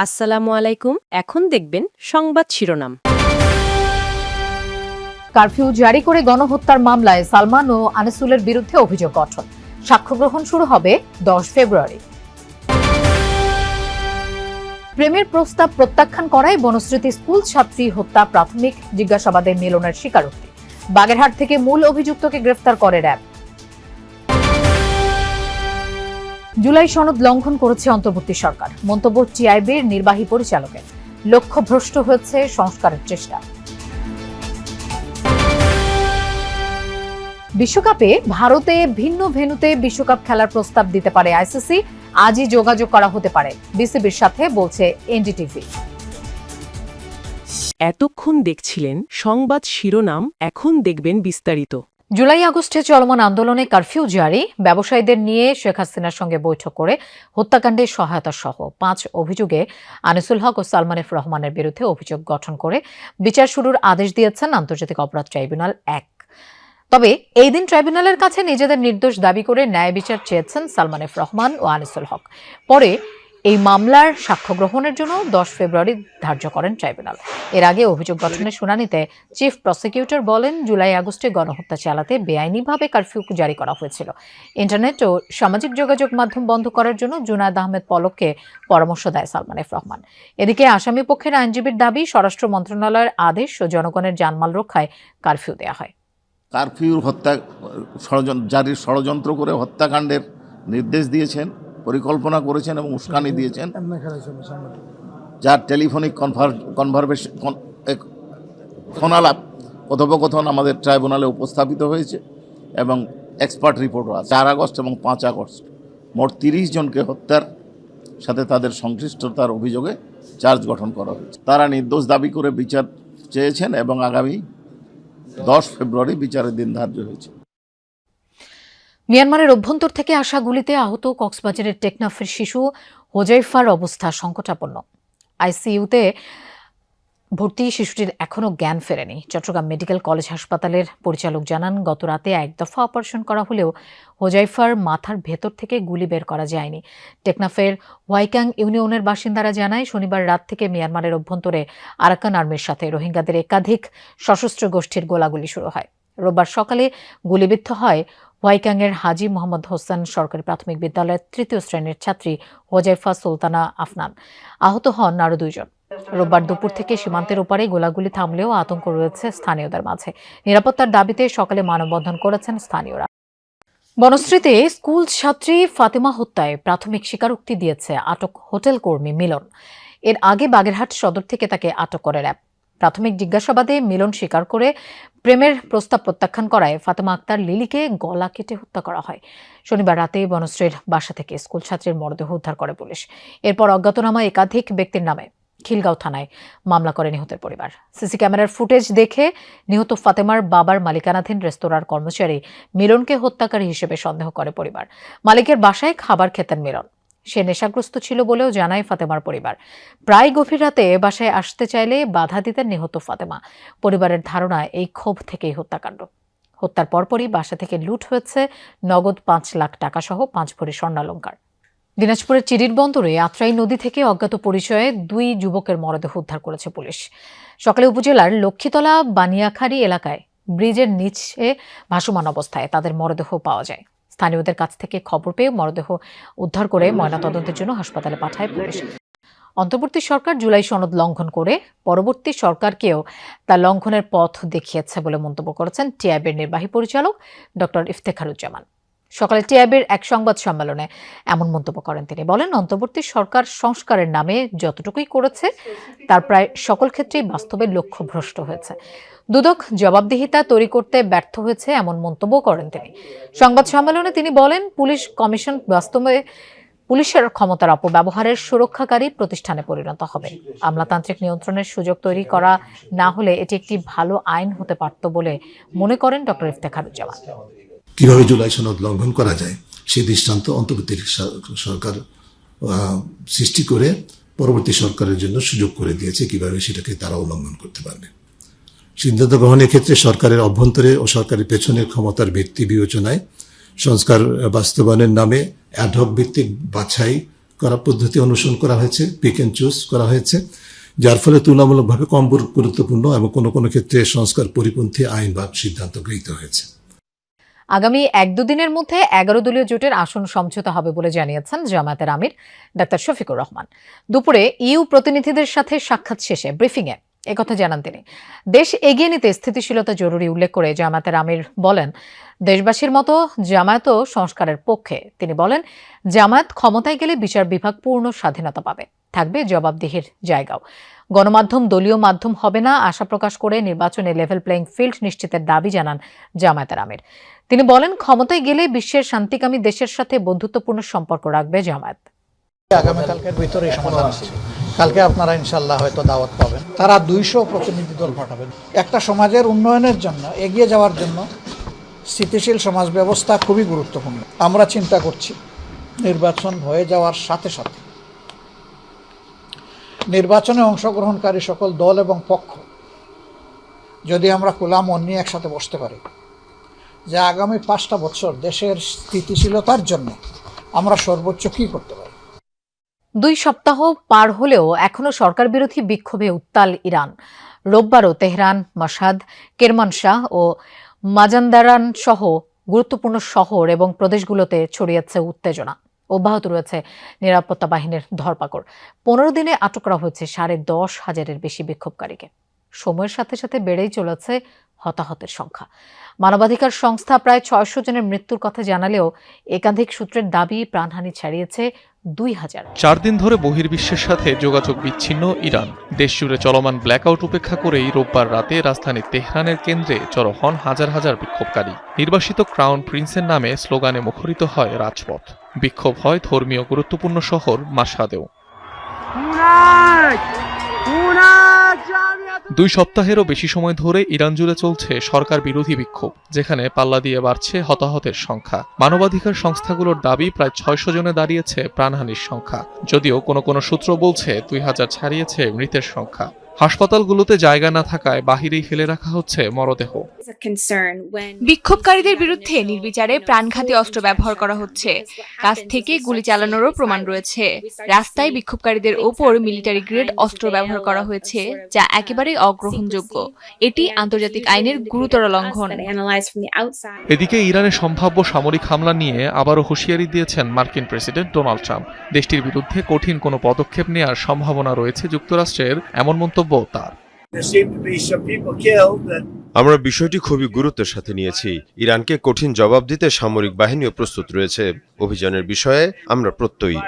আসসালামু আলাইকুম। এখন দেখবেন সংবাদ শিরোনাম। কারফিউ জারি করে গণহত্যার মামলায় সালমান ও আনিসুলের বিরুদ্ধে অভিযোগ গঠন। সাক্ষ্য গ্রহণ শুরু হবে 10 ফেব্রুয়ারি। প্রেমের প্রস্তাব প্রত্যাখ্যান করায় বনশ্রীতে স্কুল ছাত্রী হত্যা প্রাথমিক জিজ্ঞাসাবাদে মিলনের স্বীকারোক্তি। বাগেরহাট থেকে মূল অভিযুক্তকে গ্রেফতার করে র্যাব। জুলাই সনদ লঙ্ঘন করেছে অন্তর্বর্তী সরকার, মন্তব্য টিআইবির নির্বাহী পরিচালকের। লক্ষ্যভ্রষ্ট হয়েছে সংস্কারের চেষ্টা। বিশ্বকাপে ভারতে ভিন্ন ভেন্যুতে বিশ্বকাপ খেলার প্রস্তাব দিতে পারে আইসিসি। আজই যোগাযোগ করা হতে পারে বিসিবির সাথে, বলছে এনডিটিভি। এতক্ষণ দেখছিলেন সংবাদ শিরোনাম, এখন দেখবেন বিস্তারিত। জুলাই আগস্টে চলমান আন্দোলনে কারফিউ জারি, ব্যবসায়ীদের নিয়ে শেখ হাসিনার সঙ্গে বৈঠক করে হত্যাকাণ্ডে সহায়তা সহ 5 অভিযোগে আনিসুল হক ও সালমান এফ রহমানের বিরুদ্ধে অভিযোগ গঠন করে বিচার শুরুর আদেশ দিয়েছেন আন্তর্জাতিক অপরাধ ট্রাইব্যুনাল 1। তবে এই দিন ট্রাইব্যুনালের কাছে নিজেদের নির্দোষ দাবি করে ন্যায় বিচার চেয়েছেন সালমান এফ রহমান ও আনিসুল হক। পরে এই মামলার সাক্ষ্য গ্রহণের জন্য 10 ফেব্রুয়ারি ধার্য করেন ট্রাইব্যুনাল। এর আগে অভিযোগ গঠনের শুনানিতে চিফ প্রসিকিউটর বলেন, জুলাই আগস্টে গণহত্যা চালাতে বেআইনিভাবে কারফিউ জারি করা হয়েছিল। ইন্টারনেট ও সামাজিক যোগাযোগ মাধ্যম বন্ধ করার জন্য জুনায়েদ আহমেদ পলককে পরামর্শ দেয় সালমান এফ রহমান। এদিকে আসামি পক্ষের আইনজীবীর দাবি, স্বরাষ্ট্র মন্ত্রণালয়ের আদেশ ও জনগণের জানমাল রক্ষায় কারফিউ দেওয়া হয়। কারফিউর হত্যা জারির ষড়যন্ত্র করে হত্যাকাণ্ডের নির্দেশ দিয়েছেন, পরিকল্পনা করেছেন এবং উস্কানি দিয়েছেন, যার টেলিফোনিক ফোনালাপ কথোপকথন আমাদের ট্রাইব্যুনালে উপস্থাপিত হয়েছে এবং এক্সপার্ট রিপোর্টও আছে। 4 আগস্ট এবং 5 আগস্ট মোট 30 জনকে হত্যার সাথে তাদের সংশ্লিষ্টতার অভিযোগে চার্জ গঠন করা হয়েছে। তারা নির্দোষ দাবি করে বিচার চেয়েছেন এবং আগামী 10 ফেব্রুয়ারি বিচারের দিন ধার্য হয়েছে। মিয়ানমারের অভ্যন্তর থেকে আসা গুলিতে আহত কক্সবাজারের টেকনাফের শিশু হোজাইফার অবস্থা সংকটাপন্ন। আইসিইউতে ভর্তি শিশুটির এখনও জ্ঞান ফেরেনি। চট্টগ্রাম মেডিকেল কলেজ হাসপাতালের পরিচালক জানান, গত রাতে 1 দফা অপারেশন করা হলেও হোজাইফার মাথার ভেতর থেকে গুলি বের করা যায়নি। টেকনাফের ওয়াইকাং ইউনিয়নের বাসিন্দারা জানায়, শনিবার রাত থেকে মিয়ানমারের অভ্যন্তরে আরাকান আর্মির সাথে রোহিঙ্গাদের একাধিক সশস্ত্র গোষ্ঠীর গোলাগুলি শুরু হয়। রোববার সকালে গুলিবিদ্ধ হয় ওয়াইকাংয়ের হাজি মোহাম্মদ হোসেন সরকারি প্রাথমিক বিদ্যালয়ের 3য় শ্রেণীর ছাত্রী হোজাইফা সুলতানা আফনান। আহত হন আরও 2 জন। রোববার দুপুর থেকে সীমান্তের ওপারে গোলাগুলি থামলেও আতঙ্ক রয়েছে স্থানীয়দের মাঝে। নিরাপত্তার দাবিতে সকালে মানববন্ধন করেছেন স্থানীয়রা। বনশ্রীতে স্কুল ছাত্রী ফাতেমা হত্যায় প্রাথমিক স্বীকারোক্তি দিয়েছে আটক হোটেল কর্মী মিলন। এর আগে বাগেরহাট সদর থেকে তাকে আটক করে র্যাব। প্রাথমিক জিজ্ঞাসাবাদে মিলন স্বীকার করে প্রেমের প্রস্তাব প্রত্যাখ্যান করায় ফাতেমা আক্তার লিলিকে গলা কেটে হত্যা করা হয়। শনিবার রাতে বনশ্রীর বাসা থেকে স্কুল ছাত্রীর মরদেহ উদ্ধার করে পুলিশ। এরপর অজ্ঞাতনামা একাধিক ব্যক্তির নামে খিলগাঁও থানায় মামলা করে নিহতের পরিবার। সিসি ক্যামেরার ফুটেজ দেখে নিহত ফাতেমার বাবার মালিকানাধীন রেস্তোরাঁর কর্মচারী মিলনকে হত্যাকারী হিসেবে সন্দেহ করে পরিবার। মালিকের বাসায় খাবার খেতেন মিলন। সে নেশাগ্রস্ত ছিল বলেও জানায় ফাতেমার পরিবার। প্রায় গভীর রাতে বাসায় আসতে চাইলে বাধা দিতেন নিহত ফাতেমা। পরিবারের ধারণা, এই ক্ষোভ থেকেই হত্যাকাণ্ড। হত্যার পরপরই বাসা থেকে লুট হয়েছে নগদ 5 লাখ টাকা সহ 5 ভরি স্বর্ণালংকার। দিনাজপুরের চিরির বন্দরে আত্রাই নদী থেকে অজ্ঞাত পরিচয়ে 2 যুবকের মরদেহ উদ্ধার করেছে পুলিশ। সকালে উপজেলার লক্ষ্মীতলা বানিয়াখালী এলাকায় ব্রিজের নিচে ভাসমান অবস্থায় তাদের মরদেহ পাওয়া যায়। স্থানীয়দের কাছ থেকে খবর পেয়ে মরদেহ উদ্ধার করে ময়নাতদন্তের জন্য হাসপাতালে পাঠায় পুলিশ। অন্তর্বর্তী সরকার জুলাই সনদ লঙ্ঘন করে পরবর্তী সরকারকেও তা লঙ্ঘনের পথ দেখিয়েছে বলে মন্তব্য করেছেন টিআইবির নির্বাহী পরিচালক ডক্টর ইফতেখারুজ্জামান। সকালে টিআইবির এক সংবাদ সম্মেলনে এমন মন্তব্য করেন তিনি। বলেন, অন্তর্বর্তী সরকার সংস্কারের নামে যতটুকুই করেছে তার প্রায় সকল ক্ষেত্রেই বাস্তবে লক্ষ্যভ্রষ্ট হয়েছে। দুদক জবাবদিহিতা তৈরি করতে ব্যর্থ হয়েছে, এমন মন্তব্য করেন তিনি। সংবাদ সম্মেলনে তিনি বলেন, পুলিশ কমিশন বাস্তবে পুলিশের ক্ষমতার অপব্যবহারের সুরক্ষাকারী প্রতিষ্ঠানে পরিণত হবে। আমলাতান্ত্রিক নিয়ন্ত্রণের সুযোগ তৈরি করা না হলে এটি একটি ভালো আইন হতে পারত বলে মনে করেন ডক্টর ইফতেখারুজ্জামান। কিভাবে জুলাই সনদ লঙ্ঘন করা যায় সেই দৃষ্টান্ত অন্তর্বর্তী সরকার সৃষ্টি করে পরবর্তী সরকারের জন্য সুযোগ করে দিয়েছে, কিভাবে সেটাকে তারা উল্লঙ্ঘন করতে পারবে। সিদ্ধান্ত গ্রহণের ক্ষেত্রে সরকারের অভ্যন্তরে ও সরকারের পেছনের ক্ষমতার ভিত্তি বিবেচনায় সংস্কার বাস্তবায়নের নামে অ্যাডহক ভিত্তিক বাছাই করা পদ্ধতি অনুসরণ করা হয়েছে, পিক অ্যান্ড চুজ করা হয়েছে, যার ফলে তুলনামূলকভাবে কম গুরুত্বপূর্ণ এবং কোনো কোনো ক্ষেত্রে সংস্কার পরিপন্থী আইন বা সিদ্ধান্ত গৃহীত হয়েছে। আগামী 1-2 দিনের মধ্যে 11 দলীয় জোটের আসন সমঝোতা হবে বলে জানিয়েছেন জামায়াতের আমির ডাক্তার শফিকুর রহমান। দুপুরে ইইউ প্রতিনিধিদের সাথে সাক্ষাৎ শেষে ব্রিফিংয়ে একথা জানান তিনি। দেশ এগিয়ে নিতে স্থিতিশীলতা জরুরি উল্লেখ করে জামায়াতের আমির বলেন, দেশবাসীর মতো জামায়াতও সংস্কারের পক্ষে। তিনি বলেন, জামায়াত ক্ষমতায় গেলে বিচার বিভাগ পূর্ণ স্বাধীনতা পাবে, থাকবে জবাবদিহির জায়গাও। গণমাধ্যম দলীয় মাধ্যম হবে না আশা প্রকাশ করে নির্বাচনে লেভেল প্লেইং ফিল্ড নিশ্চিতের দাবি জানান জামায়াতের আমির। তিনি বলেন, ক্ষমতায় গেলে বিশ্বের শান্তিকামী দেশের সাথে বন্ধুত্বপূর্ণ সম্পর্ক রাখবে জামায়াত। আগামীকালকের ভিতরে সমাধান আছে। কালকে আপনারা ইনশাল্লাহ হয়তো দাওয়াত পাবেন। তারা 200 প্রতিনিধি দল পাঠাবেন। একটা সমাজের উন্নয়নের জন্য, এগিয়ে যাওয়ার জন্য স্থিতিশীল সমাজ ব্যবস্থা খুবই গুরুত্বপূর্ণ। আমরা চিন্তা করছি নির্বাচন হয়ে যাওয়ার সাথে সাথে নির্বাচনে অংশগ্রহণকারী সকল দল এবং পক্ষ যদি আমরা খোলা মন নিয়ে একসাথে বসতে পারি, যে আগামী 5টা বছর দেশের স্থিতিশীলতার জন্য আমরা সর্বোচ্চ কী করতে পারি। 2 সপ্তাহ পার হলেও এখনও সরকার বিরোধী বিক্ষোভে উত্তাল ইরান। রোববারও তেহরান, মাশহাদ, কেরমানশাহ ও মাজান্দারান সহ গুরুত্বপূর্ণ শহর এবং প্রদেশগুলোতে ছড়িয়েছে উত্তেজনা। অব্যাহত রয়েছে নিরাপত্তা বাহিনীর ধরপাকড়। 15 দিনে আটক করা হয়েছে 10,500-এর বেশি বিক্ষোভকারীকে। সময়ের সাথে সাথে বেড়েই চলেছে হতাহতের সংখ্যা। মানবাধিকার সংস্থা প্রায় 600 জনের মৃত্যুর কথা জানালেও একাধিক সূত্রের দাবি প্রাণহানি ছাড়িয়েছে 2000। 4 দিন ধরে বহির্বিশ্বের সাথে যোগাযোগ বিচ্ছিন্ন ইরান। দেশজুড়ে চলমান ব্ল্যাকআউট উপেক্ষা করেই রোববার রাতে রাজধানী তেহরানের কেন্দ্রে জড়ো হন হাজার হাজার বিক্ষোভকারী। নির্বাসিত ক্রাউন প্রিন্সের নামে স্লোগানে মুখরিত হয় রাজপথ। বিক্ষোভ হয় ধর্মীয় গুরুত্বপূর্ণ শহর মাশহাদেও। 2 সপ্তাহেরও বেশি সময় ধরে ইরান জুড়ে চলছে সরকার বিরোধী বিক্ষোভ, যেখানে পাল্লা দিয়ে বাড়ছে হতাহতের সংখ্যা। মানবাধিকার সংস্থাগুলোর দাবি প্রায় 600 জনে দাঁড়িয়েছে প্রাণহানির সংখ্যা, যদিও কোনো সূত্র বলছে 2000 ছাড়িয়েছে মৃতের সংখ্যা। হাসপাতালগুলোতে জায়গা না থাকায় বাহিরেই ফেলে রাখা হচ্ছে মরদেহ। বিক্ষোভকারীদের বিরুদ্ধে নির্বিচারে প্রাণঘাতী অস্ত্র ব্যবহার করা হচ্ছে, কাছ থেকে গুলি চালানোরও প্রমাণ রয়েছে। রাস্তায় বিক্ষোভকারীদের ওপর মিলিটারি গ্রেড অস্ত্র ব্যবহার করা হয়েছে, যা একেবারেই অগ্রহণযোগ্য। এটি আন্তর্জাতিক আইনের গুরুতর লঙ্ঘন। এদিকে ইরানের সম্ভাব্য সামরিক হামলা নিয়ে আবারও হুঁশিয়ারি দিয়েছেন মার্কিন প্রেসিডেন্ট ডোনাল্ড ট্রাম্প। দেশটির বিরুদ্ধে কঠিন কোনো পদক্ষেপ নেওয়ার সম্ভাবনা রয়েছে যুক্তরাষ্ট্রের, এমন মন্তব্য তার। আমরা বিষয়টি খুবই গুরুত্বের সাথে নিয়েছি। ইরানকে কঠিন জবাব দিতে সামরিক বাহিনীও প্রস্তুত রয়েছে। অভিযানের বিষয়ে আমরা প্রত্যয়ী।